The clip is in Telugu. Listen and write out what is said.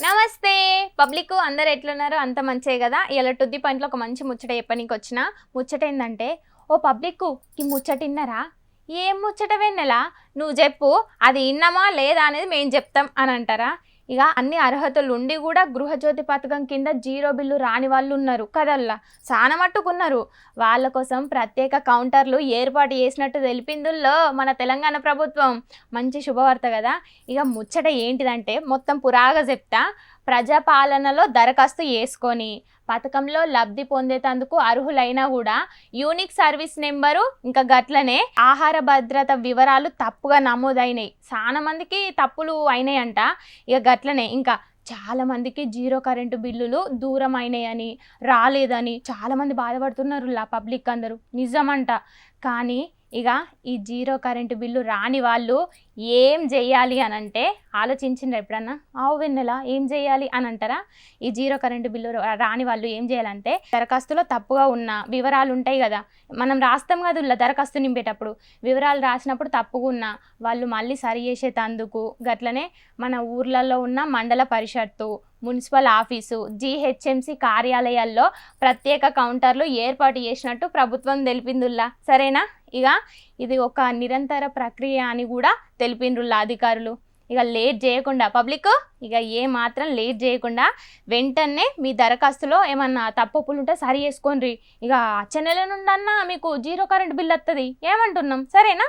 నమస్తే పబ్లిక్ అందరు ఎట్లున్నారు అంత మంచే కదా. ఇలా టుద్ది పాయింట్లో ఒక మంచి ముచ్చట చెప్పనీకి వచ్చిన. ముచ్చట ఏంటంటే, ఓ పబ్లిక్ ఈ ముచ్చట ఇన్నరా? ఏం ముచ్చట వెన్నెలా నువ్వు చెప్పు, అది ఇన్నమా లేదా అనేది మేము చెప్తాం అని అంటారా? ఇక అన్ని అర్హతలు ఉండి కూడా గృహజ్యోతి పథకం కింద జీరో బిల్లు రాని వాళ్ళు ఉన్నారు కదల్లా, చాలా మట్టుకున్నారు. వాళ్ళ కోసం ప్రత్యేక కౌంటర్లు ఏర్పాటు చేసినట్టు తెలిపిందుల్లో మన తెలంగాణ ప్రభుత్వం. మంచి శుభవార్త కదా. ఇక ముచ్చట ఏంటిదంటే మొత్తం పురాగా చెప్తా. ప్రజాపాలనలో దరఖాస్తు చేసుకొని పథకంలో లబ్ధి పొందేటందుకు అర్హులైనా కూడా యూనిక్ సర్వీస్ నెంబరు ఇంకా గట్లనే ఆహార భద్రత వివరాలు తప్పుగా నమోదైనాయి. చాలా మందికి తప్పులు అయినాయంట. ఇక గట్లనే ఇంకా చాలా మందికి జీరో కరెంటు బిల్లులు దూరం అయినాయని, రాలేదని చాలామంది బాధపడుతున్నారు పబ్లిక్ అందరూ. నిజమంట. కానీ ఇక ఈ జీరో కరెంటు బిల్లు రాని వాళ్ళు ఏం చెయ్యాలి అని అంటే ఆలోచించిండ్రు ఎప్పుడన్నా? ఆవు వెన్నెల ఏం చేయాలి అని అంటారా? ఈ జీరో కరెంటు బిల్లు రాని వాళ్ళు ఏం చేయాలంటే, దరఖాస్తులో తప్పుగా ఉన్న వివరాలు ఉంటాయి కదా, మనం రాస్తాం కదా దరఖాస్తు నింపేటప్పుడు, వివరాలు రాసినప్పుడు తప్పుగా ఉన్న వాళ్ళు మళ్ళీ సరి చేసేటందుకు గట్లనే మన ఊర్లలో ఉన్న మండల పరిషత్తు, మున్సిపల్ ఆఫీసు, జీహెచ్ఎంసీ కార్యాలయాల్లో ప్రత్యేక కౌంటర్లు ఏర్పాటు చేసినట్టు ప్రభుత్వం తెలిపిందుల్లా. సరేనా? ఇక ఇది ఒక నిరంతర ప్రక్రియ అని కూడా తెలిపిండ్రుల్లా అధికారులు. ఇక లేట్ చేయకుండా పబ్లిక్, ఇక ఏ మాత్రం లేట్ చేయకుండా వెంటనే మీ దరఖాస్తులో ఏమన్నా తప్పులు ఉంటే సరి చేసుకోండి. ఇక వచ్చే నెల నుండన్నా మీకు జీరో కరెంట్ బిల్ వస్తుంది. ఏమంటున్నాం? సరేనా?